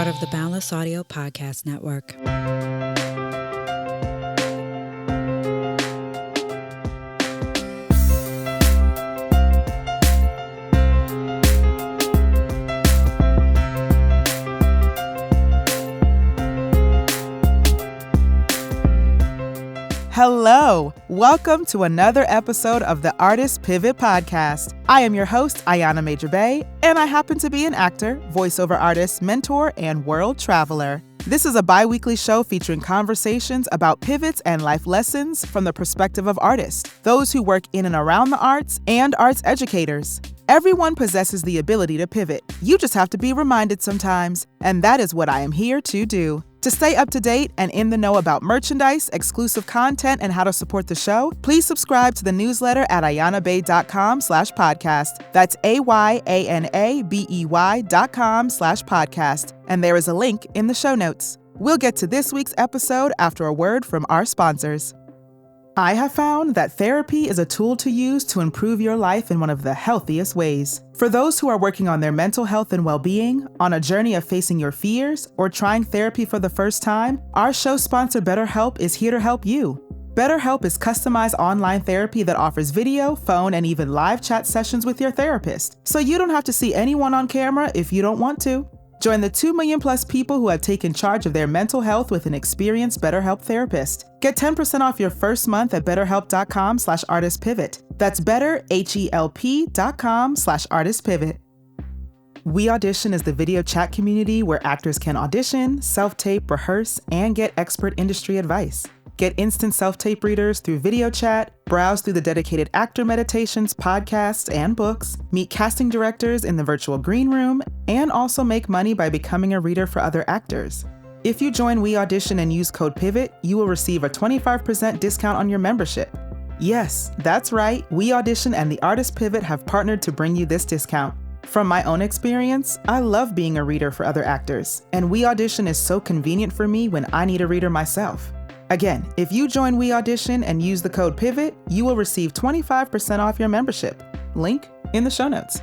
part of the Boundless Audio Podcast Network. Hello, welcome to another episode of the Artist Pivot Podcast. I am your host, Ayanna Major-Bay, and I happen to be an actor, voiceover artist, mentor, and world traveler. This is a bi-weekly show featuring conversations about pivots and life lessons from the perspective of artists, those who work in and around the arts, and arts educators. Everyone possesses the ability to pivot. You just have to be reminded sometimes, and that is what I am here to do. To stay up to date and in the know about merchandise, exclusive content, and how to support the show, please subscribe to the newsletter at ayanabay.com/podcast. That's AYANABEY.com/podcast. And there is a link in the show notes. We'll get to this week's episode after a word from our sponsors. I have found that therapy is a tool to use to improve your life in one of the healthiest ways. For those who are working on their mental health and well-being, on a journey of facing your fears, or trying therapy for the first time, our show sponsor BetterHelp is here to help you. BetterHelp is customized online therapy that offers video, phone, and even live chat sessions with your therapist, so you don't have to see anyone on camera if you don't want to. Join the 2 million plus people who have taken charge of their mental health with an experienced BetterHelp therapist. Get 10% off your first month at betterhelp.com/artistpivot. That's betterhelp.com/artistpivot. We Audition is the video chat community where actors can audition, self-tape, rehearse, and get expert industry advice. Get instant self-tape readers through video chat, browse through the dedicated actor meditations, podcasts, and books, meet casting directors in the virtual green room, and also make money by becoming a reader for other actors. If you join We Audition and use code PIVOT, you will receive a 25% discount on your membership. Yes, that's right. We Audition and the Artist Pivot have partnered to bring you this discount. From my own experience, I love being a reader for other actors, and We Audition is so convenient for me when I need a reader myself. Again, if you join We Audition and use the code PIVOT, you will receive 25% off your membership. Link in the show notes.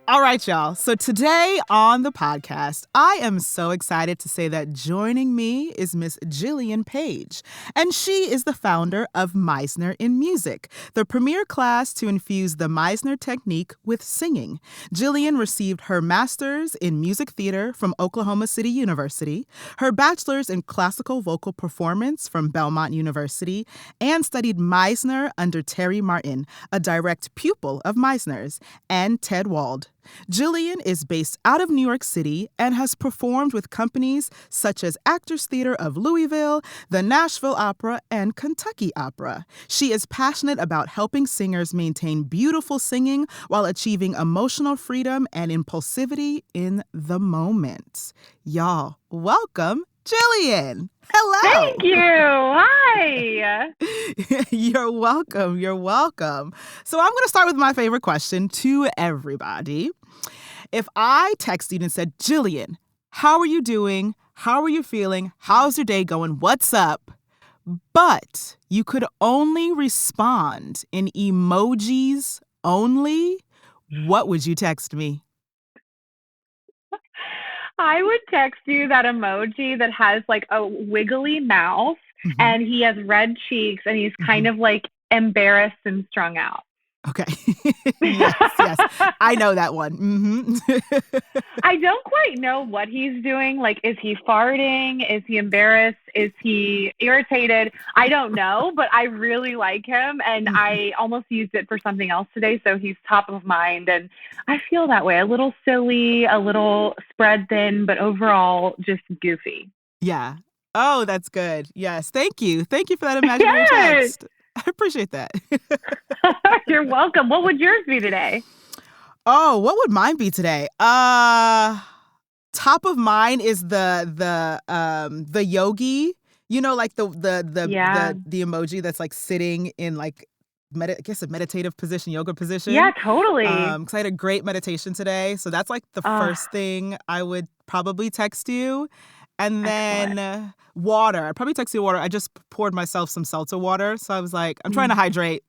All right, y'all. So today on the podcast, I am so excited to say that joining me is Miss Jillian Paige, and she is the founder of Meisner in Music, the premier class to infuse the Meisner technique with singing. Jillian received her master's in music theater from Oklahoma City University, her bachelor's in classical vocal performance from Belmont University, and studied Meisner under Terry Martin, a direct pupil of Meisner's, and Ted Wold. Jillian is based out of New York City and has performed with companies such as Actors Theatre of Louisville, the Nashville Opera, and Kentucky Opera. She is passionate about helping singers maintain beautiful singing while achieving emotional freedom and impulsivity in the moment. Y'all, welcome, Jillian. Hello. Thank you. Hi. You're welcome. You're welcome. So I'm going to start with my favorite question to everybody. If I texted you and said, Jillian, how are you doing? How are you feeling? How's your day going? What's up? But you could only respond in emojis only, what would you text me? I would text you that emoji that has like a wiggly mouth and he has red cheeks and he's kind of like embarrassed and strung out. Okay. Yes. I know that one. I don't quite know what he's doing. Like, is he farting? Is he embarrassed? Is he irritated? I don't know, but I really like him. And I almost used it for something else today. So he's top of mind. And I feel that way. A little silly, a little spread thin, but overall just goofy. Yeah. Oh, that's good. Yes. Thank you. Thank you for that imaginary text. I appreciate that. You're welcome. What would yours be today? Oh, what would mine be today? Top of mind is the yogi. You know, like the emoji that's like sitting in like I guess a meditative position, yoga position. Yeah, totally. Because I had a great meditation today, so that's like the first thing I would probably text you. And then water. I'd probably text you water. I just poured myself some seltzer water. So I was like, I'm trying to hydrate.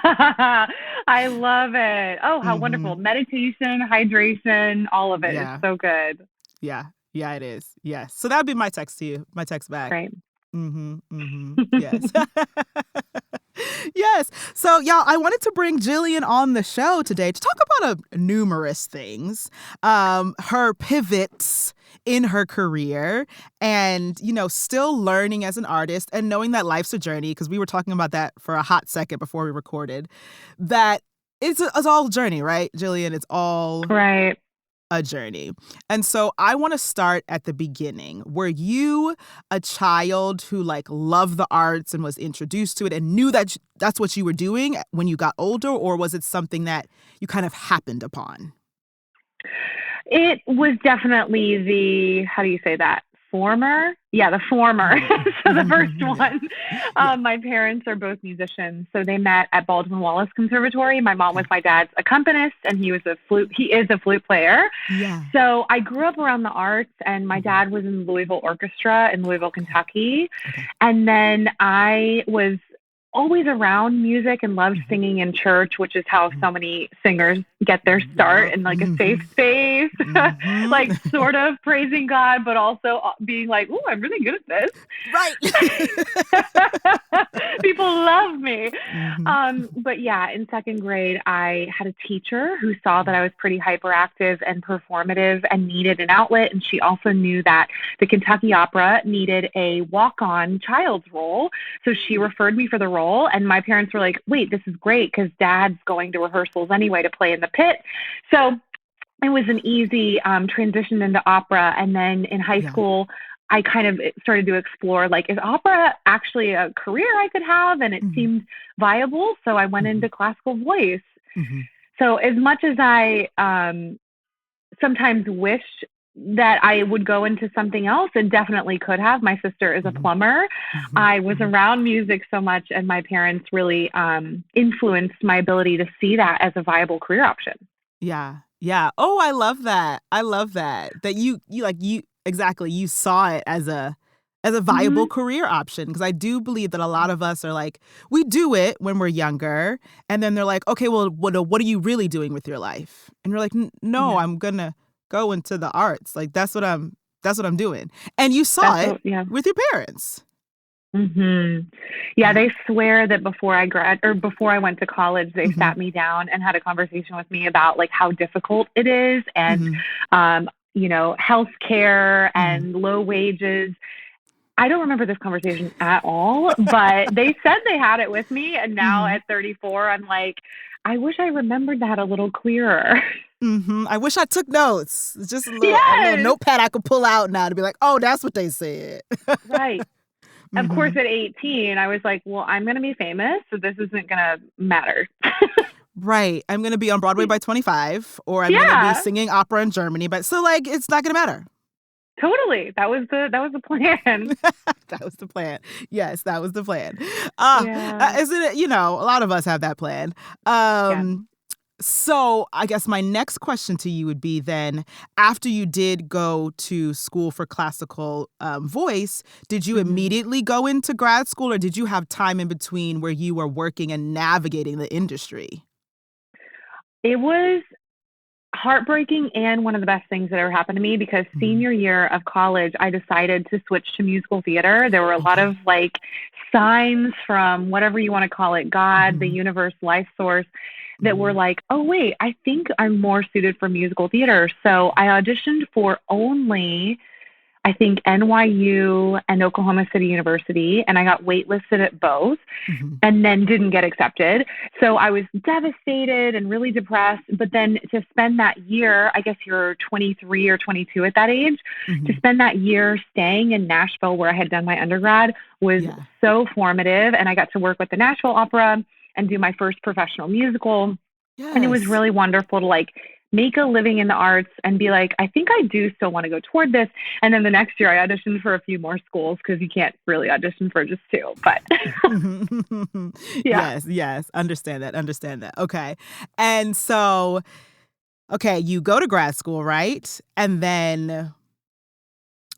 I love it. Oh, how wonderful. Mm-hmm. Meditation, hydration, all of it is Yeah. so good. Yeah. Yeah, it is. Yes. So that'd be my text to you, my text back. Great. Mm-hmm. Mm-hmm. Yes. Yes. So, y'all, I wanted to bring Jillian on the show today to talk about numerous things, her pivots in her career and, still learning as an artist and knowing that life's a journey, because we were talking about that for a hot second before we recorded, that it's all a journey, right, Jillian? It's all Right. a journey. And so I want to start at the beginning. Were you a child who loved the arts and was introduced to it and knew that that's what you were doing when you got older, or was it something that you kind of happened upon? It was definitely the, how do you say that? Former? Yeah, the former. So the first one. My parents are both musicians. So they met at Baldwin Wallace Conservatory. My mom was my dad's accompanist, and he is a flute player. Yeah. So I grew up around the arts, and my dad was in the Louisville Orchestra in Louisville, Kentucky. Okay. And then I was always around music and loved singing in church, which is how so many singers get their start in a safe space, sort of praising God, but also being like, "Ooh, I'm really good at this." Right. People love me. But yeah, in second grade, I had a teacher who saw that I was pretty hyperactive and performative and needed an outlet. And she also knew that the Kentucky Opera needed a walk-on child's role. So she referred me for the role. And my parents were like, wait, this is great because dad's going to rehearsals anyway to play in the pit. So it was an easy transition into opera. And then in high school, I kind of started to explore, is opera actually a career I could have? And it seemed viable. So I went into classical voice. So as much as I sometimes wish that I would go into something else, and definitely could have. My sister is a plumber. I was around music so much, and my parents really influenced my ability to see that as a viable career option. Yeah. Yeah. Oh, I love that. I love that. That you exactly, you saw it as a viable career option, because I do believe that a lot of us are we do it when we're younger, and then they're like, okay, well, what are you really doing with your life? And you're like, no, I'm gonna go into the arts. That's what I'm doing. And you saw it with your parents. Yeah, they swear that before I went to college, they sat me down and had a conversation with me about how difficult it is, and healthcare and low wages. I don't remember this conversation at all, but they said they had it with me. And now at 34, I'm like, I wish I remembered that a little clearer. I wish I took notes. It's just a little notepad I could pull out now to be like, oh, that's what they said. Right. Of course, at 18, I was like, well, I'm going to be famous, so this isn't going to matter. Right. I'm going to be on Broadway by 25, or I'm going to be singing opera in Germany. But so it's not going to matter. Totally. That was the plan. That was the plan. Yes, that was the plan. Isn't it, a lot of us have that plan. So I guess my next question to you would be then, after you did go to school for classical voice, did you immediately go into grad school, or did you have time in between where you were working and navigating the industry? It was heartbreaking and one of the best things that ever happened to me, because senior year of college, I decided to switch to musical theater. There were a lot of signs from whatever you want to call it, God, the universe, life source, that were oh, wait, I think I'm more suited for musical theater. So I auditioned for only, I think, NYU and Oklahoma City University, and I got waitlisted at both and then didn't get accepted. So I was devastated and really depressed. But then to spend that year, I guess you're 23 or 22 at that age, to spend that year staying in Nashville, where I had done my undergrad, was so formative. And I got to work with the Nashville Opera and do my first professional musical. And it was really wonderful to make a living in the arts and be like, I think I do still want to go toward this. And then the next year I auditioned for a few more schools, because you can't really audition for just two. But Yes. Understand that. Okay. And so, okay, you go to grad school, right? And then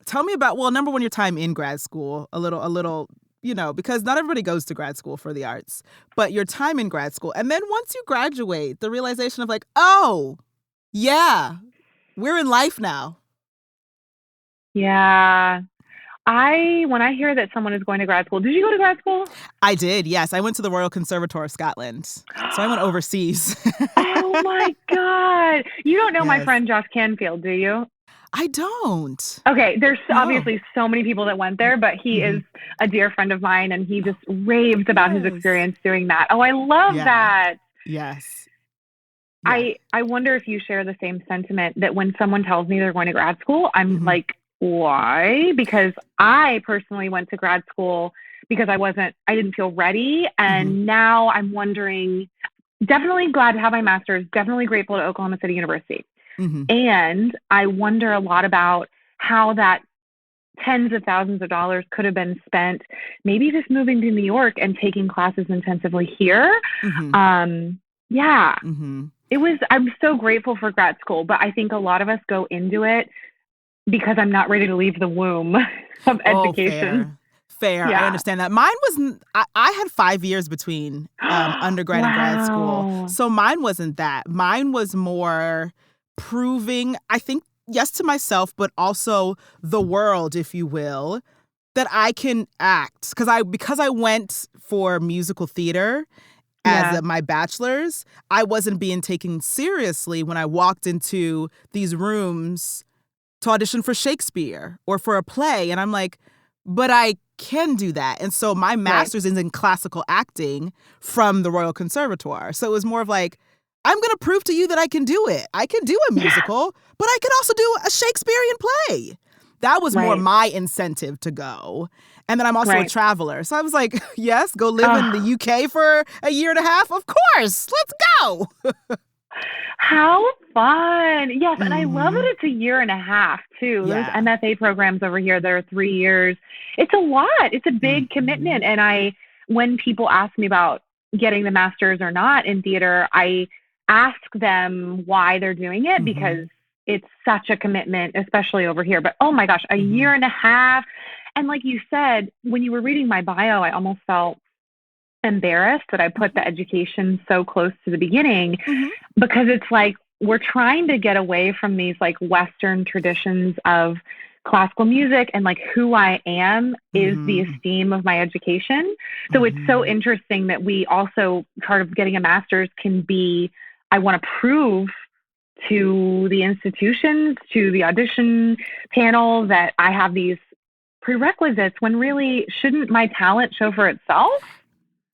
tell me about, well, number one, your time in grad school, a little because not everybody goes to grad school for the arts, but your time in grad school. And then once you graduate, the realization of like, oh, yeah, we're in life now. Yeah. When I hear that someone is going to grad school, did you go to grad school? I did, yes. I went to the Royal Conservatoire of Scotland. So I went overseas. Oh my God. You don't know my Yes. friend Josh Canfield, do you? I don't. Okay, there's No. obviously so many people that went there, but he is a dear friend of mine, and he just raves about his Yes. experience doing that. Oh, I love Yeah. that. Yes. Yeah. I wonder if you share the same sentiment that when someone tells me they're going to grad school, I'm Mhm. like, why? Because I personally went to grad school because I didn't feel ready. And now I'm wondering, definitely glad to have my master's, definitely grateful to Oklahoma City University. Mhm. And I wonder a lot about how that tens of thousands of dollars could have been spent maybe just moving to New York and taking classes intensively here. Mhm. Yeah, Mhm. I'm so grateful for grad school, but I think a lot of us go into it because I'm not ready to leave the womb of education. Fair. I Yeah. understand that. Mine wasn't, I had 5 years between undergrad and grad school. Wow. So mine wasn't that. Mine was more proving, I think, yes, to myself, but also the world, if you will, that I can act. Because I went for musical theater as my bachelor's, I wasn't being taken seriously when I walked into these rooms to audition for Shakespeare or for a play. And I'm like, but I can do that. And so my master's is in classical acting from the Royal Conservatoire. So it was more of like, I'm going to prove to you that I can do it. I can do a musical, but I can also do a Shakespearean play. That was more my incentive to go. And then I'm also a traveler. So I was like, yes, go live in the UK for a year and a half. Of course. Let's go. How fun. Yes, and I love that it's a year and a half, too. Yeah. There's MFA programs over here that are 3 years. It's a lot. It's a big commitment. And when people ask me about getting the master's or not in theater, I ask them why they're doing it because it's such a commitment, especially over here. But oh my gosh, a year and a half. And like you said, when you were reading my bio, I almost felt embarrassed that I put the education so close to the beginning because it's like we're trying to get away from these like Western traditions of classical music and like who I am is the esteem of my education. So it's so interesting that we also part of getting a master's can be, I want to prove to the institutions, to the audition panel that I have these prerequisites when really shouldn't my talent show for itself?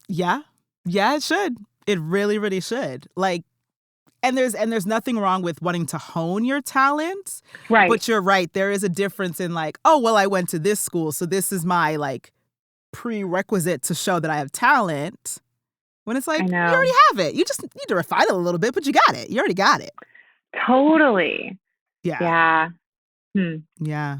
Yeah. Yeah, it should. It really, really should. Like, and there's nothing wrong with wanting to hone your talent. Right. But you're right. There is a difference in like, oh, well, I went to this school, so this is my like prerequisite to show that I have talent. When it's like, you already have it. You just need to refine it a little bit, but you got it. You already got it. Totally. Yeah. Yeah. Yeah.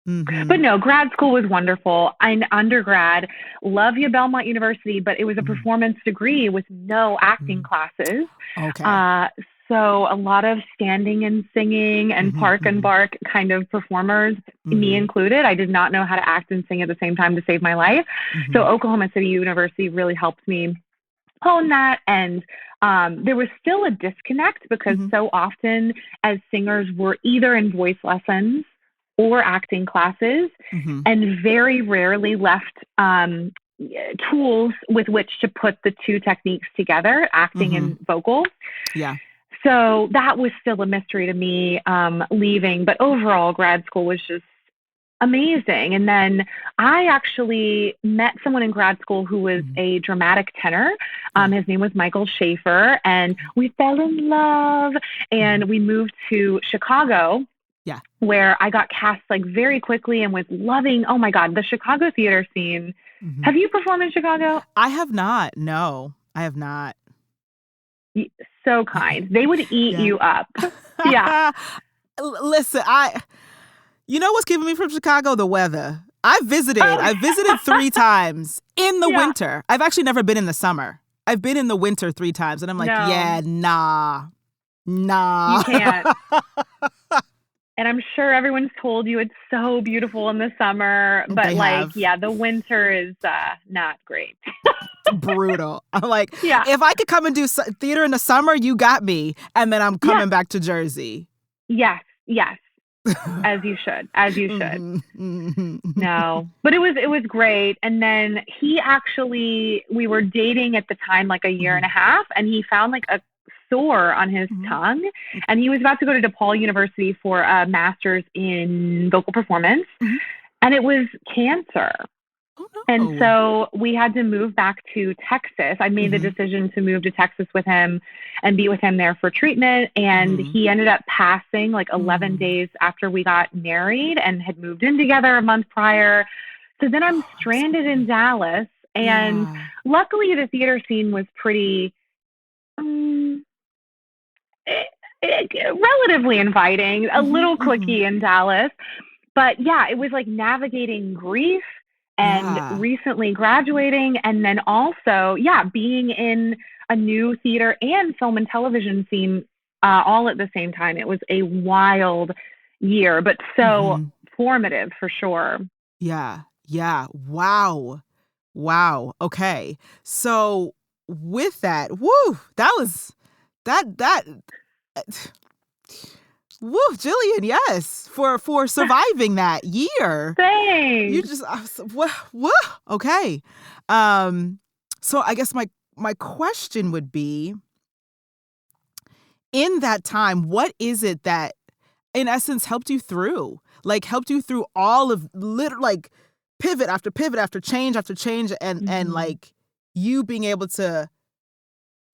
But no, grad school was wonderful. In undergrad, love you, Belmont University, but it was a performance degree with no acting classes. Okay. So a lot of standing and singing and park and bark kind of performers, me included. I did not know how to act and sing at the same time to save my life. So Oklahoma City University really helped me hone that. And there was still a disconnect because so often as singers we're either in voice lessons or acting classes and very rarely left tools with which to put the two techniques together, acting and vocals. Yeah. So that was still a mystery to me leaving. But overall, grad school was just amazing. And then I actually met someone in grad school who was a dramatic tenor. His name was Michael Schaefer, and we fell in love. And we moved to Chicago. Yeah. Where I got cast like very quickly and was loving, oh my God, the Chicago theater scene. Have you performed in Chicago? I have not. No, I have not. So kind. They would eat you up. Yeah. Listen, you know what's keeping me from Chicago? The weather. I visited 3 times in the winter. I've actually never been in the summer. I've been in the winter 3 times. And I'm like, yeah, nah. You can't. And I'm sure everyone's told you it's so beautiful in the summer, but They have. the winter is not great. Brutal. I'm like, Yeah. if I could come and do theater in the summer, you got me. And then I'm coming back to Jersey. Yes. As you should. No, but it was great. And then we were dating at the time, like a year and a half, and he found like a sore on his tongue, and he was about to go to DePaul University for a master's in vocal performance, and it was cancer. Oh, no. And so we had to move back to Texas. I made the decision to move to Texas with him and be with him there for treatment. And he ended up passing like 11 days after we got married and had moved in together a month prior. So then I'm stranded in Dallas. And luckily the theater scene was pretty relatively inviting, a little cliquey in Dallas. But yeah, it was like navigating grief and recently graduating, and then also, being in a new theater and film and television scene all at the same time. It was a wild year, but so formative for sure. Yeah. Wow. Okay. So with that, Jillian, yes, for surviving that year. Thanks. You just, okay. So I guess my question would be, in that time, what is it that, in essence, helped you through all of pivot after pivot after change and like you being able to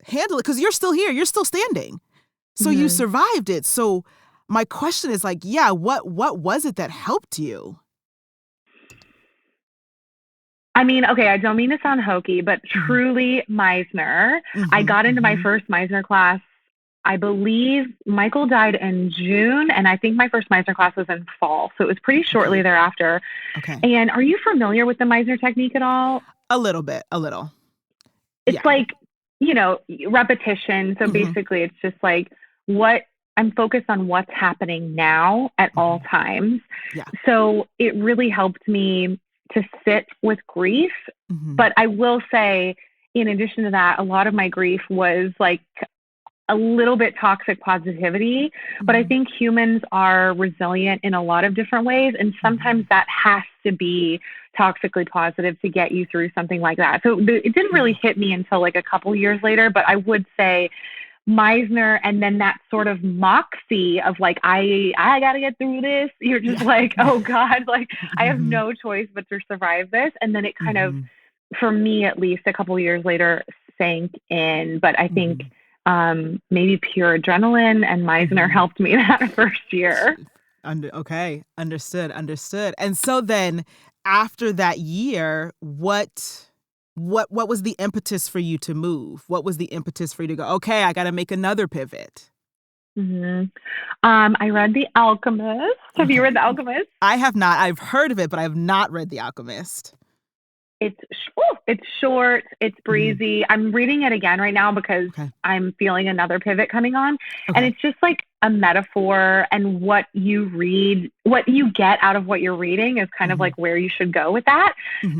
handle it, because you're still here, you're still standing, so you survived it. So my question is what was it that helped you? I mean, okay, I don't mean to sound hokey, but truly Meisner. I got into my first Meisner class, I believe Michael died in June, and I think my first Meisner class was in fall. So it was pretty shortly thereafter. Okay. And are you familiar with the Meisner technique at all? A little. It's like, repetition. So basically it's just like I'm focused on what's happening now at all times. Yeah. So it really helped me to sit with grief. But I will say, in addition to that, a lot of my grief was like a little bit toxic positivity, but I think humans are resilient in a lot of different ways. And sometimes that has to be toxically positive to get you through something like that. So it didn't really hit me until like a couple years later, but I would say Meisner, and then that sort of moxie of like, I got to get through this. You're just like, oh God, like I have no choice but to survive this. And then it kind of, for me, at least a couple years later, sank in. But I think maybe pure adrenaline and Meisner helped me that first year. Okay. Understood. And so then after that year, what was the impetus for you to move? What was the impetus for you to go, okay, I got to make another pivot? I read The Alchemist. Have you read The Alchemist? I have not. I've heard of it, but I have not read The Alchemist. It's short, it's breezy. I'm reading it again right now because I'm feeling another pivot coming on. And it's just like a metaphor, and what you read, what you get out of what you're reading is kind of like where you should go with that.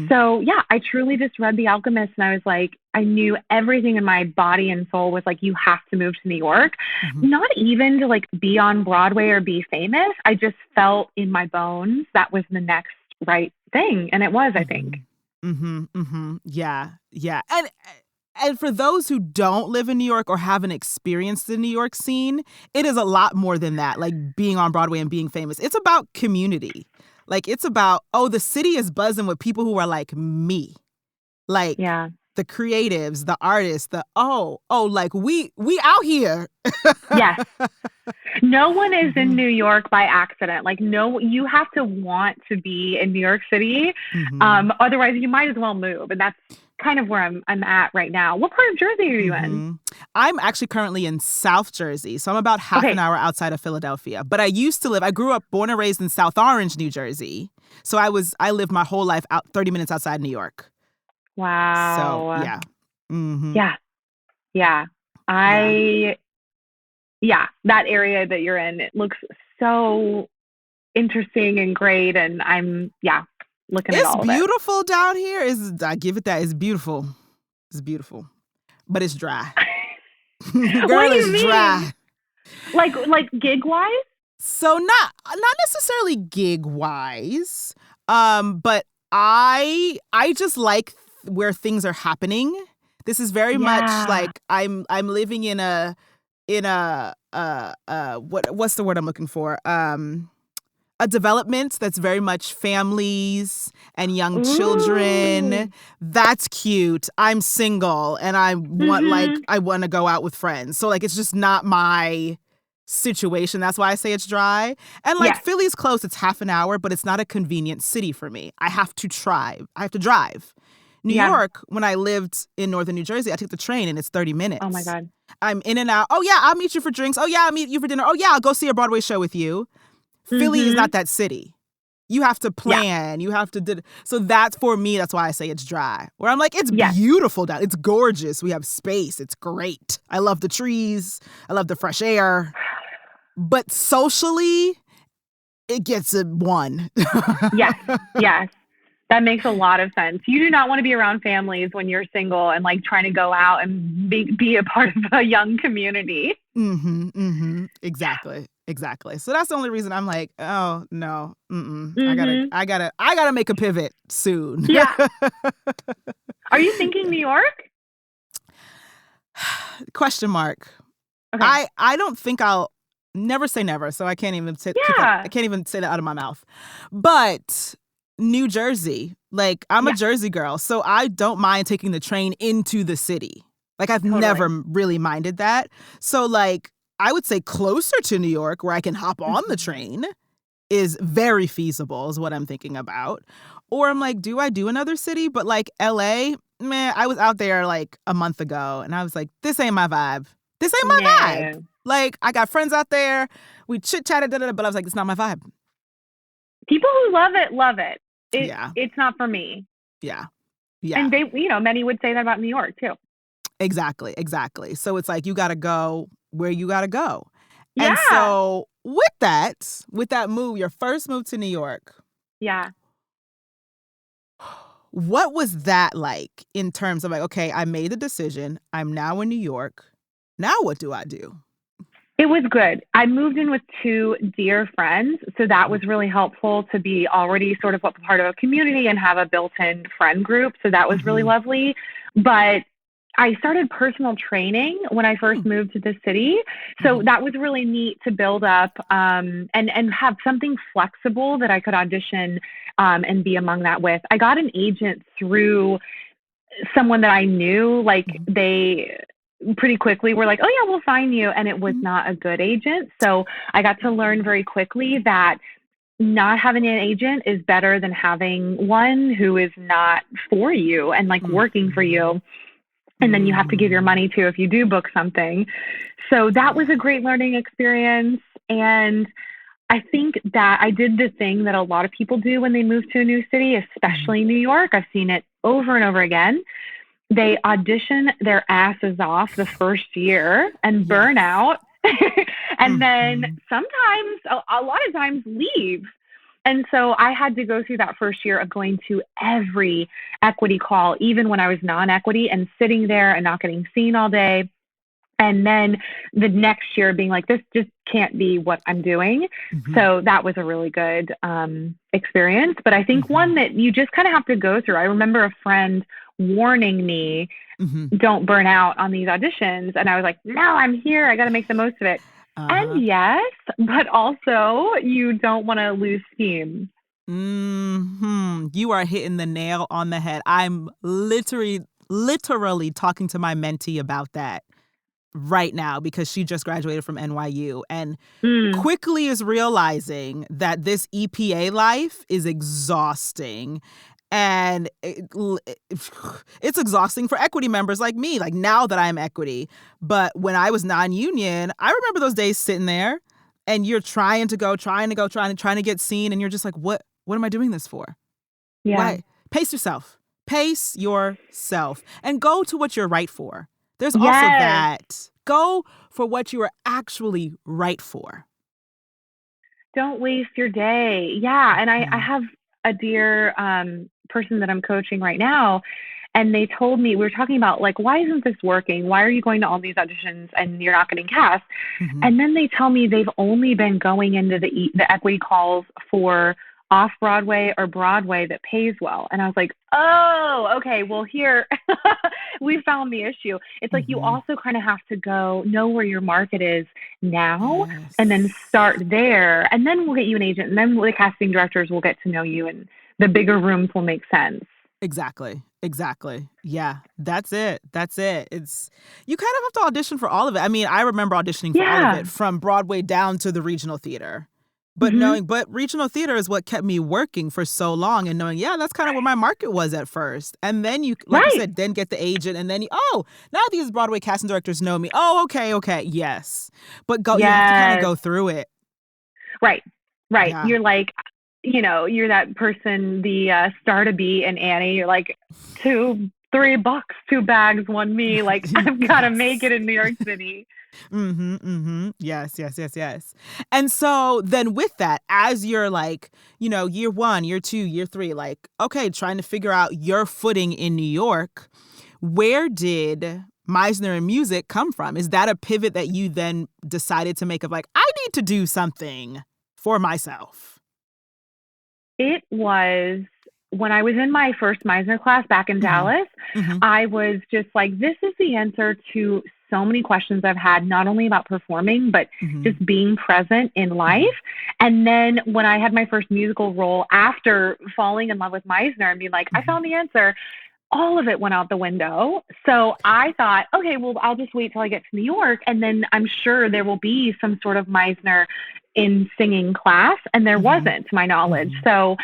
So yeah, I truly just read The Alchemist, and I was like, I knew everything in my body and soul was like, you have to move to New York. Not even to like be on Broadway or be famous. I just felt in my bones that was the next right thing. And it was, I think. Yeah. And for those who don't live in New York or haven't experienced the New York scene, it is a lot more than that, like being on Broadway and being famous. It's about community. Like it's about, the city is buzzing with people who are like me. Like the creatives, the artists, like we out here. Yes. No one is in New York by accident. Like, no, you have to want to be in New York City. Otherwise, you might as well move. And that's kind of where I'm at right now. What part of Jersey are you in? I'm actually currently in South Jersey. So I'm about half an hour outside of Philadelphia. But I grew up born and raised in South Orange, New Jersey. So I lived my whole life out 30 minutes outside New York. Wow. So, yeah. Yeah. That area that you're in, it looks so interesting and great. And I'm, looking at It's all of it. beautiful down here. I give it that. It's beautiful. It's beautiful. But it's dry. Girl, What do you it's mean? dry. Like gig wise? So not necessarily gig wise, but I just like where things are happening. This is very much like I'm living in a what's the word I'm looking for? A development that's very much families and young children. That's cute. I'm single and I want to go out with friends. So like it's just not my situation. That's why I say it's dry. And like Philly's close, it's half an hour, but it's not a convenient city for me. I have to drive. New York, when I lived in northern New Jersey, I took the train and it's 30 minutes. Oh my God. I'm in and out. Oh yeah, I'll meet you for drinks. Oh yeah, I'll meet you for dinner. Oh yeah, I'll go see a Broadway show with you. Philly is not that city. You have to plan. You have to so that's for me. That's why I say it's dry. Where I'm like, it's beautiful down. It's gorgeous. We have space. It's great. I love the trees. I love the fresh air. But socially, it gets a 1. Yes. That makes a lot of sense. You do not want to be around families when you're single and like trying to go out and be a part of a young community. Exactly. So that's the only reason I'm like, oh no, I gotta make a pivot soon. Yeah. Are you thinking New York? Question mark. Okay. I don't think I'll never say never. So I can't even say that out of my mouth. But New Jersey, like I'm a Jersey girl, so I don't mind taking the train into the city. Like I've never really minded that. So like I would say closer to New York where I can hop on the train is very feasible is what I'm thinking about. Or I'm like, do I do another city? But like LA, man, I was out there like a month ago and I was like, this ain't my vibe. This ain't my vibe. Like I got friends out there. We chit-chatted, but I was like, it's not my vibe. People who love it. It's not for me. Yeah. And they, many would say that about New York too. Exactly. So it's like, you got to go where you got to go. Yeah. And so with that move, your first move to New York. Yeah. What was that like in terms of like, okay, I made the decision. I'm now in New York. Now what do I do? It was good. I moved in with 2 dear friends, so that was really helpful to be already sort of a part of a community and have a built-in friend group. So that was really lovely. But I started personal training when I first moved to the city. So that was really neat to build up and have something flexible that I could audition and be among that with. I got an agent through someone that I knew, like they pretty quickly were like, oh yeah, we'll sign you. And it was not a good agent. So I got to learn very quickly that not having an agent is better than having one who is not for you and like working for you. And then you have to give your money to if you do book something. So that was a great learning experience. And I think that I did the thing that a lot of people do when they move to a new city, especially New York. I've seen it over and over again. They audition their asses off the first year and burn out. And then sometimes, a lot of times, leave. And so I had to go through that first year of going to every equity call, even when I was non-equity, and sitting there and not getting seen all day. And then the next year being like, this just can't be what I'm doing. So that was a really good experience. But I think one that you just kind of have to go through. I remember a friend warning me, don't burn out on these auditions. And I was like, no, I'm here. I got to make the most of it. And yes, but also you don't want to lose steam. You are hitting the nail on the head. I'm literally talking to my mentee about that right now because she just graduated from NYU and quickly is realizing that this EPA life is exhausting. And it's exhausting for equity members like me, like now that I'm equity. But when I was non-union, I remember those days sitting there and you're trying to get seen. And you're just like, what am I doing this for? Yeah. Why? Pace yourself and go to what you're right for. There's also that. Go for what you are actually right for. don't waste your day. Yeah. And I have a dear person that I'm coaching right now. And they told me, we were talking about like, why isn't this working? Why are you going to all these auditions and you're not getting cast? Mm-hmm. And then they tell me they've only been going into the equity calls for off Broadway or Broadway that pays well. And I was like, oh, okay, well, here we found the issue. It's like you also kind of have to know where your market is now and then start there. And then we'll get you an agent. And then the casting directors will get to know you and the bigger rooms will make sense. Exactly. Yeah, that's it. It's, you kind of have to audition for all of it. I mean, I remember auditioning for all of it, from Broadway down to the regional theater. But but regional theater is what kept me working for so long, and knowing, that's kind of where my market was at first. And then you, like you said, then get the agent, and then now these Broadway casting directors know me. Oh, okay, yes. But you have to kind of go through it. Right. Yeah. You're like, you're that person, the star to be in Annie. You're like, $3, 2 bags, 1 me. Like, I've got to make it in New York City. Yes. And so then with that, as you're like, year 1, year 2, year 3, like, okay, trying to figure out your footing in New York, where did Meisner in Music come from? Is that a pivot that you then decided to make of like, I need to do something for myself? It was when I was in my first Meisner class back in Dallas. I was just like, this is the answer to so many questions I've had, not only about performing, but just being present in life. And then when I had my first musical role after falling in love with Meisner and being like, I found the answer, all of it went out the window. So I thought, okay, well, I'll just wait till I get to New York. And then I'm sure there will be some sort of Meisner in singing class. And there wasn't, to my knowledge. So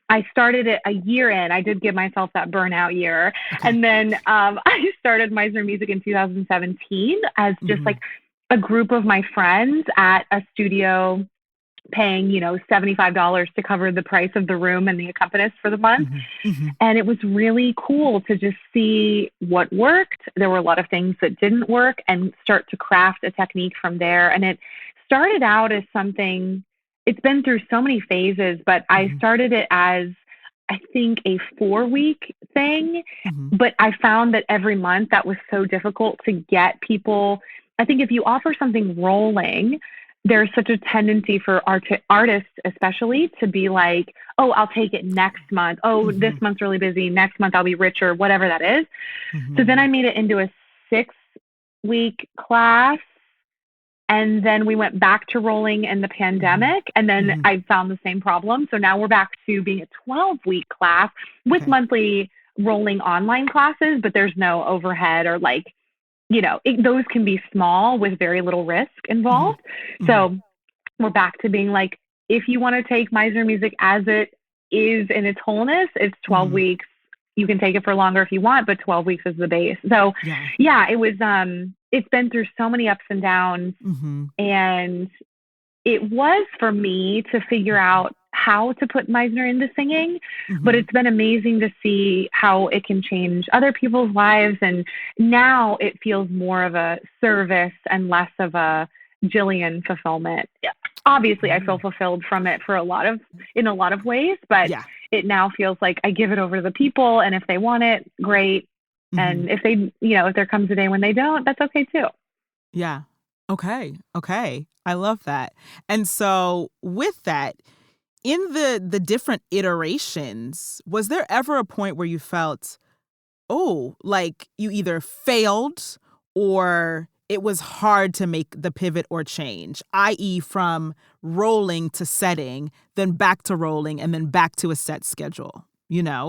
I started it a year in. I did give myself that burnout year. Okay. And then I started Meisner Music in 2017 as just like a group of my friends at a studio paying, $75 to cover the price of the room and the accompanist for the month. And it was really cool to just see what worked. There were a lot of things that didn't work and start to craft a technique from there. And it started out as something, it's been through so many phases, but I started it as, I think, a 4-week thing. But I found that every month that was so difficult to get people. I think if you offer something rolling, there's such a tendency for artists especially to be like, oh, I'll take it next month. Oh, this month's really busy. Next month I'll be richer, whatever that is. So then I made it into a 6-week class. And then we went back to rolling in the pandemic. And then I found the same problem. So now we're back to being a 12-week class with monthly rolling online classes, but there's no overhead or like, those can be small with very little risk involved. So we're back to being like, if you want to take Meisner Music as it is in its wholeness, it's 12 weeks. You can take it for longer if you want, but 12 weeks is the base. So it was, it's been through so many ups and downs. And it was for me to figure out how to put Meisner into singing, but it's been amazing to see how it can change other people's lives. And now it feels more of a service and less of a Jillian fulfillment. Obviously, I feel fulfilled from it in a lot of ways, but it now feels like I give it over to the people, and if they want it, great. And if they, if there comes a day when they don't, that's okay too. Yeah. Okay. I love that. And so with that, in the different iterations, was there ever a point where you felt, like you either failed or it was hard to make the pivot or change, i.e. from rolling to setting, then back to rolling, and then back to a set schedule, Yeah,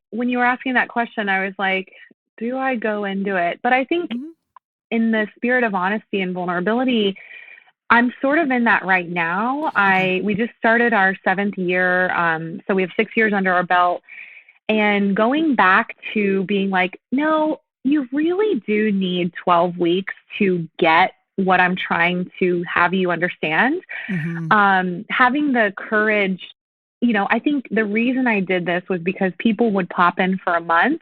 when you were asking that question, I was like, do I go into it? But I think in the spirit of honesty and vulnerability, I'm sort of in that right now. We just started our 7th year. So we have 6 years under our belt, and going back to being like, no, you really do need 12 weeks to get what I'm trying to have you understand. Having the courage, I think the reason I did this was because people would pop in for a month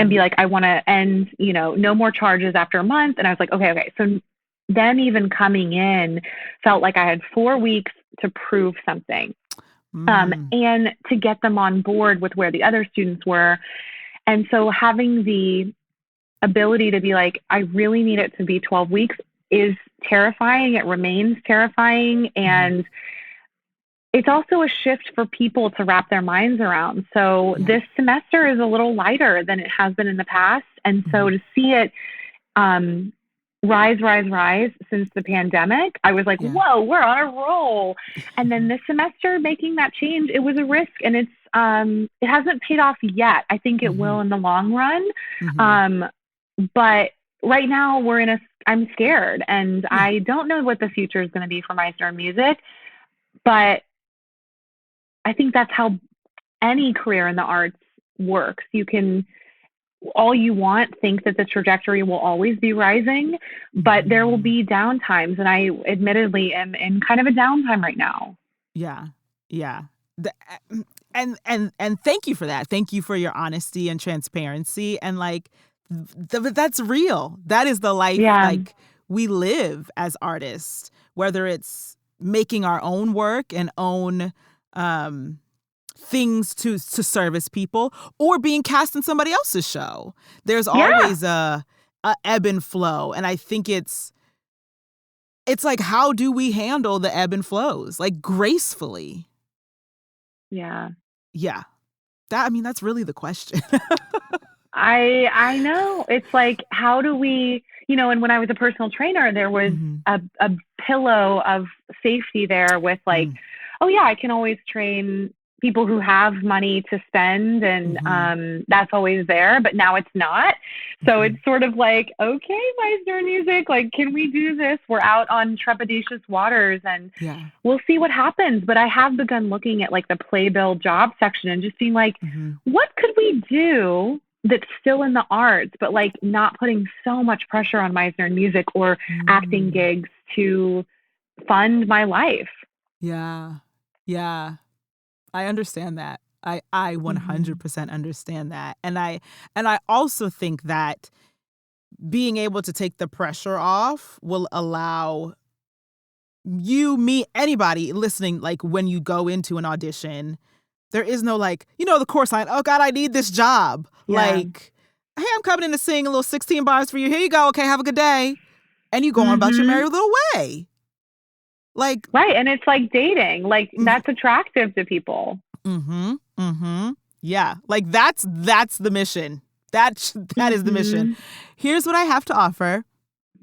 and be like, I want to end, no more charges after a month. And I was like, okay. So them even coming in felt like I had 4 weeks to prove something. And to get them on board with where the other students were. And so having the ability to be like, I really need it to be 12 weeks is terrifying. It remains terrifying. And it's also a shift for people to wrap their minds around. So this semester is a little lighter than it has been in the past. And so to see it rise since the pandemic, I was like, whoa, we're on a roll. And then this semester making that change, it was a risk, and it hasn't paid off yet. I think it will in the long run. But right now I'm scared, and I don't know what the future is going to be for Meisner Music, but I think that's how any career in the arts works. You can all you want, think that the trajectory will always be rising, but there will be downtimes. And I admittedly am in kind of a downtime right now. Yeah. Yeah. And thank you for that. Thank you for your honesty and transparency. And like, that's real. That is the life like we live as artists, whether it's making our own work and own, things to service people, or being cast in somebody else's show. There's always a ebb and flow. And I think it's like, how do we handle the ebb and flows? Like, gracefully. Yeah. Yeah. That's really the question. I know. It's like, how do we, and when I was a personal trainer, there was a pillow of safety there with like, oh yeah, I can always train people who have money to spend, and that's always there, but now it's not. So it's sort of like, okay, Meisner Music, like, can we do this? We're out on trepidatious waters, and we'll see what happens. But I have begun looking at like the playbill job section and just being like, what could we do that's still in the arts, but like not putting so much pressure on Meisner Music or acting gigs to fund my life? Yeah. Yeah. I understand that. I 100% understand that. And I also think that being able to take the pressure off will allow you, me, anybody listening, like when you go into an audition, there is no like, the chorus line, oh God, I need this job. Like, hey, I'm coming in to sing a little 16 bars for you. Here you go. Okay, have a good day. And you go on about your merry little way. Like, right. And it's like dating, like that's attractive to people. Yeah. Like that's the mission. That is the mission. Here's what I have to offer.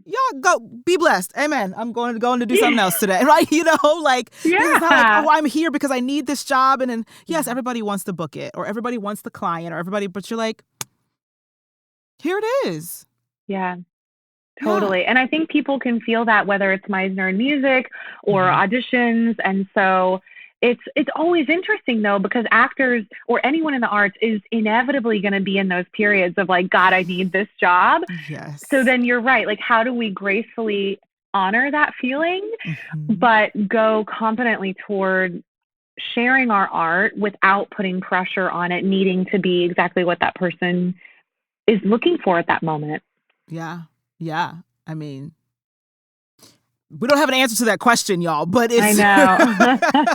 Y'all go be blessed. Amen. I'm going to do something else today. Right. It's not like, oh, I'm here because I need this job. And then, yes, everybody wants to book it, or everybody wants the client, or everybody, but you're like, here it is. Yeah. Totally. And I think people can feel that whether it's Meisner Music or auditions. And so it's always interesting though, because actors or anyone in the arts is inevitably going to be in those periods of like, God, I need this job. Yes. So then you're right. Like, how do we gracefully honor that feeling, but go confidently toward sharing our art without putting pressure on it needing to be exactly what that person is looking for at that moment? Yeah. Yeah. I mean, we don't have an answer to that question, y'all, but it's... I know.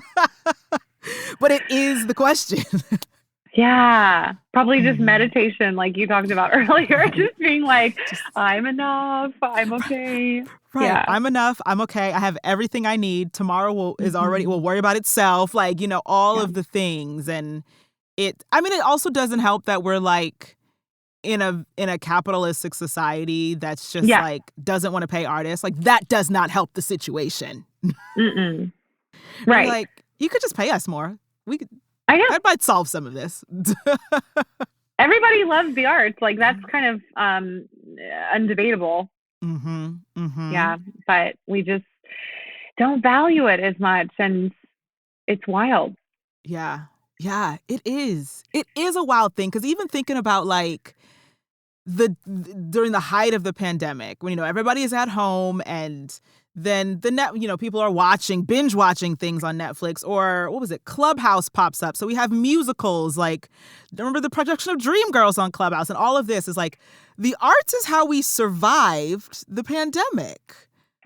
But it is the question. Yeah. Probably just meditation, like you talked about earlier, just being like, I'm enough. I'm okay. Right. Yeah. I'm enough. I'm okay. I have everything I need. Tomorrow will worry about itself. Like, all of the things. And it also doesn't help that we're like, in a capitalistic society that's just like doesn't want to pay artists. Like, that does not help the situation. Right. Like, you could just pay us more. I know. That might solve some of this. Everybody loves the arts. Like, that's kind of undebatable. Yeah. But we just don't value it as much. And it's wild. Yeah. Yeah, it is. It is a wild thing. Because even thinking about like during the height of the pandemic, when everybody is at home, and then people are binge watching things on Netflix, or what was it, Clubhouse pops up. So we have musicals, like remember the production of Dreamgirls on Clubhouse, and all of this is like the arts is how we survived the pandemic.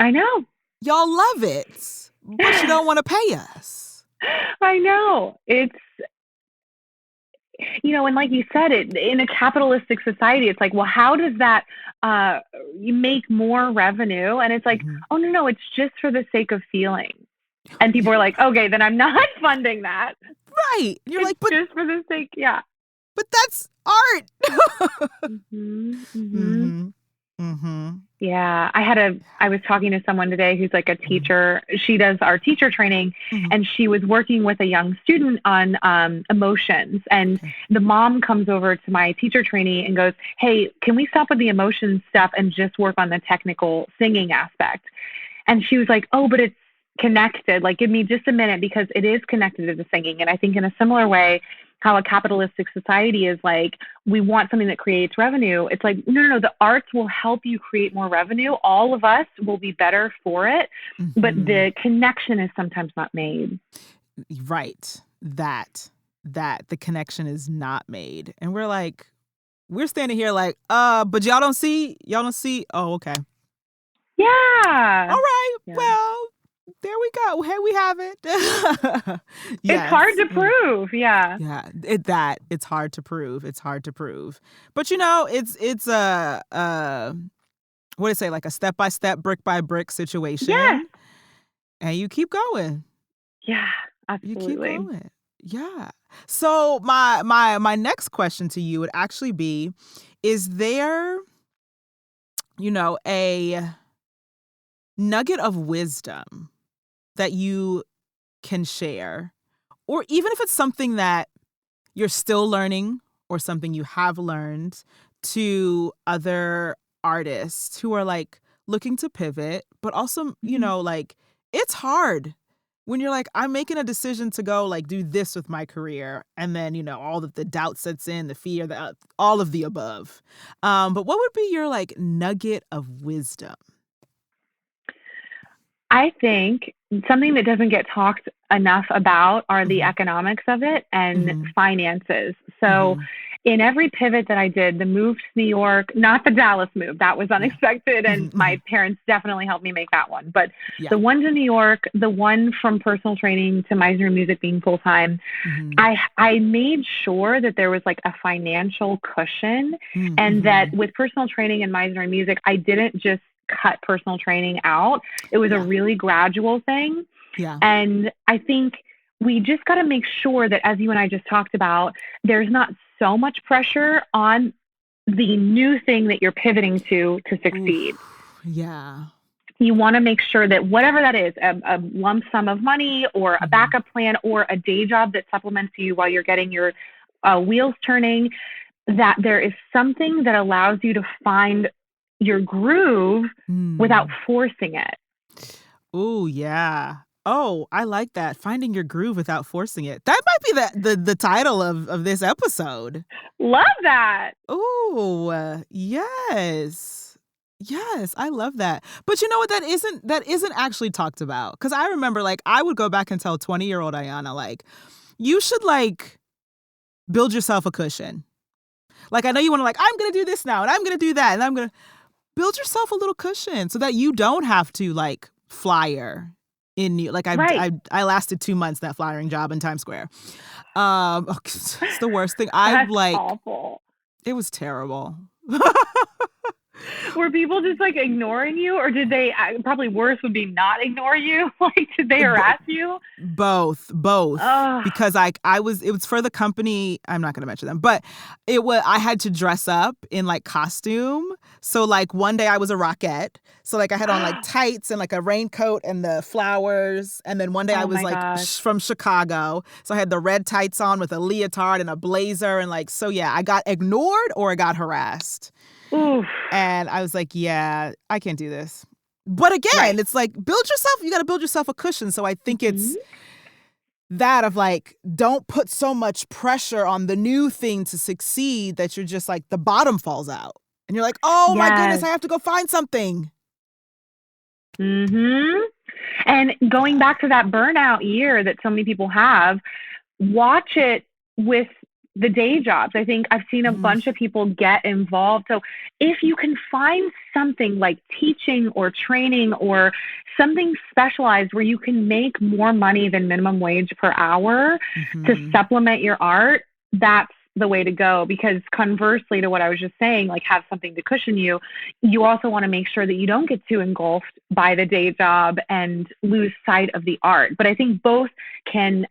I know. Y'all love it, but you don't want to pay us. I know. It's, and like you said, in a capitalistic society, it's like, well, how does that you make more revenue? And it's like, oh, no, it's just for the sake of feeling. And people are like, okay, then I'm not funding that. Right. You're it's like, but just for the sake, yeah. But that's art. Yeah. I was talking to someone today who's like a teacher. She does our teacher training, and she was working with a young student on emotions. And the mom comes over to my teacher trainee and goes, hey, can we stop with the emotions stuff and just work on the technical singing aspect? And she was like, oh, but it's connected. Like, give me just a minute, because it is connected to the singing. And I think in a similar way, how a capitalistic society is like, we want something that creates revenue. It's like, no, the arts will help you create more revenue. All of us will be better for it, but the connection is sometimes not made. Right. That the connection is not made. And we're standing here like, but y'all don't see? Oh, okay. Yeah. All right. Yeah. Well, there we go. Hey, we have it. Yes. It's hard to prove. Yeah. Yeah. It's hard to prove. It's hard to prove. But it's what do I say? Like a step by step, brick by brick situation. Yeah. And you keep going. Yeah, absolutely. You keep going. Yeah. So my next question to you would actually be, is there, a nugget of wisdom that you can share, or even if it's something that you're still learning or something you have learned, to other artists who are like looking to pivot, but also, like, it's hard when you're like, I'm making a decision to go like do this with my career, and then all of the doubt sets in, the fear, all of the above. But what would be your like nugget of wisdom? I think something that doesn't get talked enough about are the economics of it and finances. So in every pivot that I did, the move to New York, not the Dallas move, that was unexpected, and my parents definitely helped me make that one. But the one to New York, the one from personal training to Meisner Music being full-time, I made sure that there was like a financial cushion, and that with personal training and Meisner Music, I didn't just cut personal training out. It was a really gradual thing. Yeah. And I think we just got to make sure that, as you and I just talked about, there's not so much pressure on the new thing that you're pivoting to succeed. Yeah. You want to make sure that whatever that is, a lump sum of money or a backup plan or a day job that supplements you while you're getting your wheels turning, that there is something that allows you to find your groove without forcing it. Oh, yeah. Oh, I like that. Finding your groove without forcing it. That might be the title of this episode. Love that. Oh, yes. Yes, I love that. But you know what? That isn't actually talked about. Because I remember, like, I would go back and tell 20-year-old Ayana, like, you should, like, build yourself a cushion. Like, I know you want to, like, I'm going to do this now, and I'm going to do that, and I'm going to build yourself a little cushion so that you don't have to, like, flyer in New York. Like, I lasted 2 months, that flyering job in Times Square. It's the worst thing. That's awful. It was terrible. Were people just like ignoring you, or did they, probably worse would be not ignore you? Like, did they harass you? Both. Because it was for the company. I'm not going to mention them, but I had to dress up in like costume. So like one day I was a rockette. So like I had on like tights and like a raincoat and the flowers. And then one day I was like from Chicago. So I had the red tights on with a leotard and a blazer. And like, so yeah, I got ignored or I got harassed. Oof. And I was like, yeah, I can't do this. But again, it's like, you got to build yourself a cushion. So I think it's that of like, don't put so much pressure on the new thing to succeed that you're just like, the bottom falls out. And you're like, oh my goodness, I have to go find something. And going back to that burnout year that so many people have, watch it with the day jobs. I think I've seen a bunch of people get involved. So if you can find something like teaching or training or something specialized where you can make more money than minimum wage per hour to supplement your art, that's the way to go. Because conversely to what I was just saying, like have something to cushion you, you also want to make sure that you don't get too engulfed by the day job and lose sight of the art. But I think both can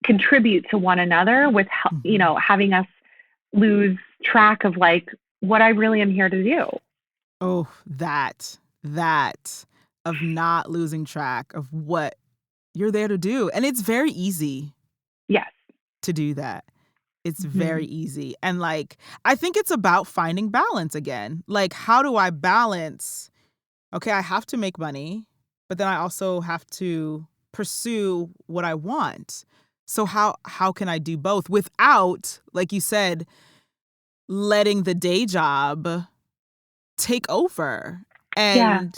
contribute to one another with, having us lose track of like what I really am here to do. Oh, that of not losing track of what you're there to do. And it's very easy. Yes. To do that. It's very easy. And like, I think it's about finding balance again. Like, how do I balance? Okay, I have to make money, but then I also have to pursue what I want. So how can I do both without, like you said, letting the day job take over? And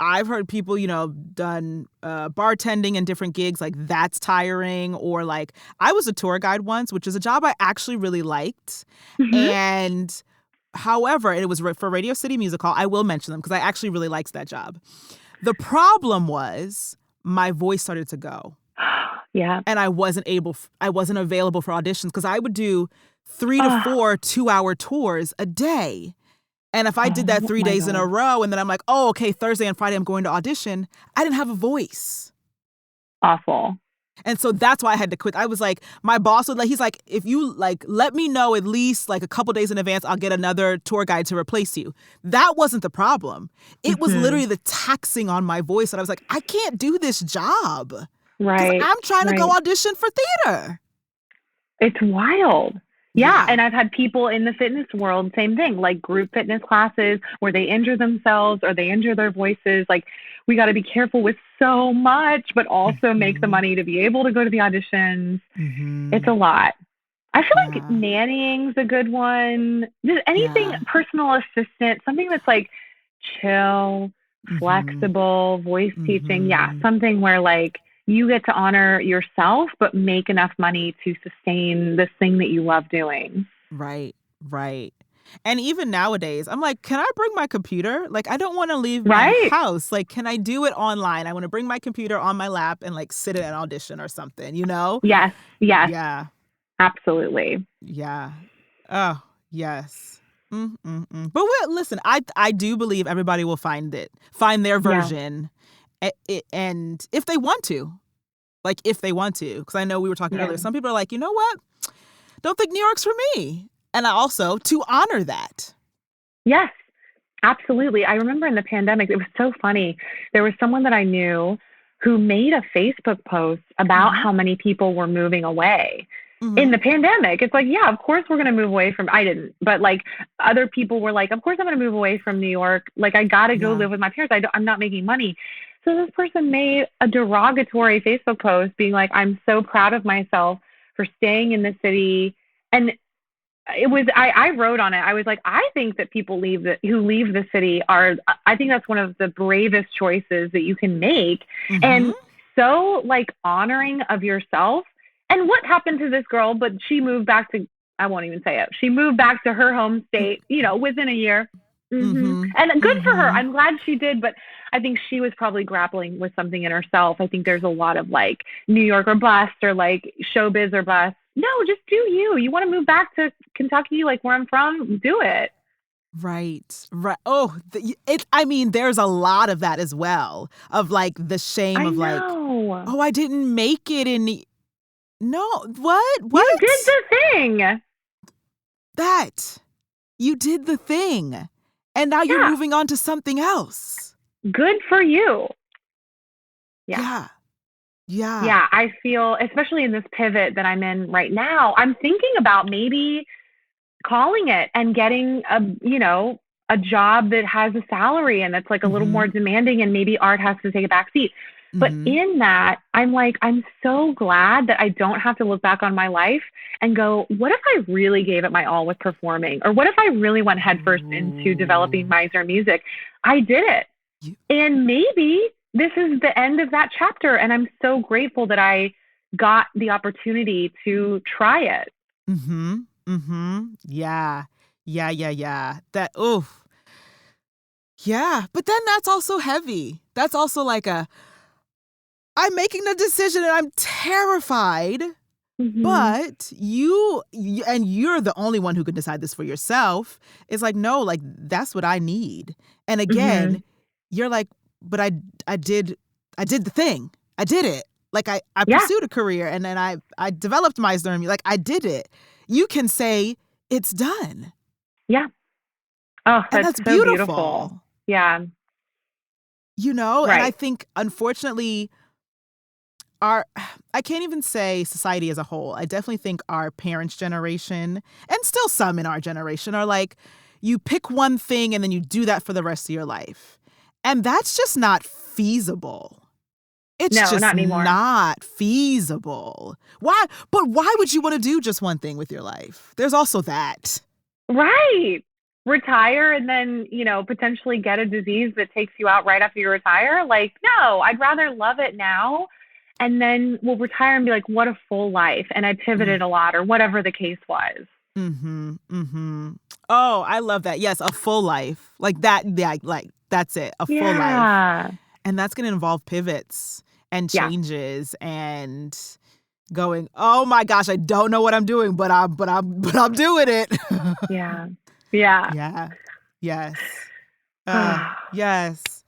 I've heard people, done bartending and different gigs, like that's tiring. Or like I was a tour guide once, which is a job I actually really liked. And however, it was for Radio City Music Hall. I will mention them because I actually really liked that job. The problem was my voice started to go. Yeah. And I wasn't available for auditions because I would do 3 to 4 2-hour tours a day. And if I did that 3 days in a row and then I'm like, oh, okay, Thursday and Friday I'm going to audition, I didn't have a voice. Awful. And so that's why I had to quit. I was like, my boss would he's like, if you like, let me know at least like a couple days in advance, I'll get another tour guide to replace you. That wasn't the problem. It was literally the taxing on my voice. And I was like, I can't do this job. Right. I'm trying to go audition for theater. It's wild. Yeah. And I've had people in the fitness world, same thing, like group fitness classes where they injure themselves or they injure their voices. Like we got to be careful with so much, but also make the money to be able to go to the auditions. It's a lot. I feel like nannying's a good one. Just anything personal assistant, something that's like chill, flexible, voice teaching. Yeah. Something where like, you get to honor yourself, but make enough money to sustain this thing that you love doing. Right. And even nowadays, I'm like, can I bring my computer? Like, I don't want to leave my house. Like, can I do it online? I want to bring my computer on my lap and like sit in an audition or something, Yes. Yeah. Absolutely. Yeah. Oh, yes. But listen, I do believe everybody will find their version. And if they want to, because I know we were talking earlier, some people are like, you know what? Don't think New York's for me. And I also to honor that. Yes, absolutely. I remember in the pandemic, it was so funny. There was someone that I knew who made a Facebook post about how many people were moving away in the pandemic. It's like, yeah, of course we're going to move away from, I didn't, but like other people were like, of course I'm going to move away from New York. Like I got to go live with my parents. I'm not making money. So this person made a derogatory Facebook post being like, I'm so proud of myself for staying in the city. And it was, I wrote on it. I was like, I think that people who leave the city I think that's one of the bravest choices that you can make. And so like honoring of yourself. And what happened to this girl? But she moved back to, I won't even say it. She moved back to her home state, within a year. And good for her. I'm glad she did. But I think she was probably grappling with something in herself. I think there's a lot of like New York or bust or like showbiz or bust. No, just do you. You want to move back to Kentucky, like where I'm from? Do it. Right. Oh, there's a lot of that as well. Of like the shame of like, oh, I didn't make it in. No, what? You did the thing. You did the thing. And now you're moving on to something else. Good for you. Yeah. Yeah, I feel, especially in this pivot that I'm in right now, I'm thinking about maybe calling it and getting a job that has a salary and that's like a little more demanding, and maybe art has to take a back seat. But in that, I'm like, I'm so glad that I don't have to look back on my life and go, what if I really gave it my all with performing? Or what if I really went headfirst into developing Meisner music? I did it. And maybe this is the end of that chapter. And I'm so grateful that I got the opportunity to try it. Mm-hmm. Mm-hmm. Yeah. Yeah. Oof. Yeah. But then that's also heavy. That's also like I'm making the decision and I'm terrified. But and you're the only one who can decide this for yourself. It's like, no, like that's what I need. And again, you're like, but I did the thing. I did it. Like I pursued a career and then I developed Meisner and like I did it. You can say it's done. Yeah. Oh, And that's that's so beautiful. Yeah. You know, Right. and I think unfortunately I can't even say society as a whole. I definitely think our parents' generation, and still some in our generation, are like, you pick one thing and then you do that for the rest of your life. And that's just not feasible. It's No, just not anymore. not feasible. Why? But why would you want to do just one thing with your life? There's also that. Right. Retire and then, potentially get a disease that takes you out right after you retire. Like, no, I'd rather love it now. And then we'll retire and be like, what a full life. And I pivoted a lot or whatever the case was. Mm-hmm. Mm-hmm. Oh, I love that. Yes, a full life. Like that. Yeah, like that's it. A full life. And that's going to involve pivots and changes and going, oh my gosh, I don't know what I'm doing, but I'm doing it. Yeah. Yes. Yes.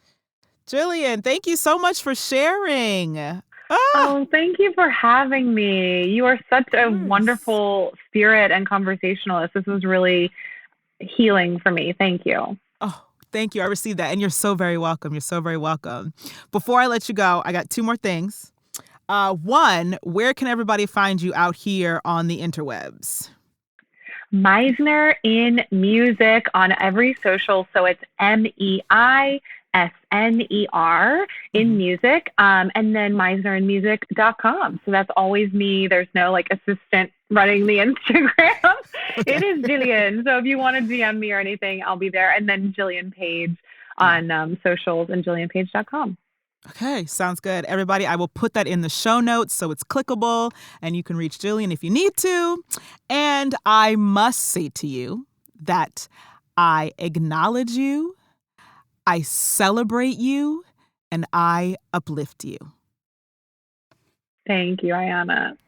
Jillian, thank you so much for sharing. Oh, thank you for having me. You are such a wonderful spirit and conversationalist. This was really healing for me. Thank you. Oh, thank you. I received that. And you're so very welcome. You're so very welcome. Before I let you go, I got two more things. One, where can everybody find you out here on the interwebs? Meisner in Music on every social. So it's MEISNER in music. And then meisnerinmusic.com. So that's always me. There's no like assistant running the Instagram. Okay. It is Jillian. So if you want to DM me or anything, I'll be there. And then Jillian Paige on socials and jillianpaige.com. Okay, sounds good. Everybody, I will put that in the show notes so it's clickable and you can reach Jillian if you need to. And I must say to you that I acknowledge you, I celebrate you, and I uplift you. Thank you, Ayana.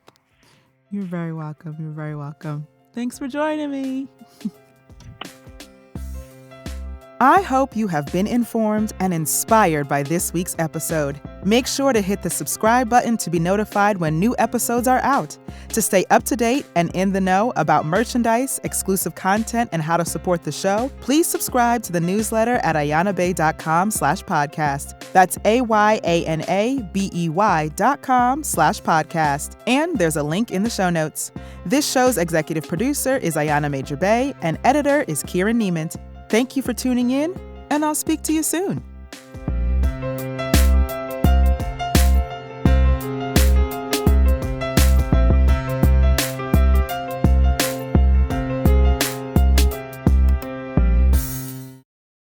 You're very welcome. You're very welcome. Thanks for joining me. I hope you have been informed and inspired by this week's episode. Make sure to hit the subscribe button to be notified when new episodes are out. To stay up to date and in the know about merchandise, exclusive content, and how to support the show, please subscribe to the newsletter at ayanabay.com/podcast. That's AYANABEY.com/podcast. And there's a link in the show notes. This show's executive producer is Ayana Major Bay, and editor is Kieran Niemand. Thank you for tuning in, and I'll speak to you soon.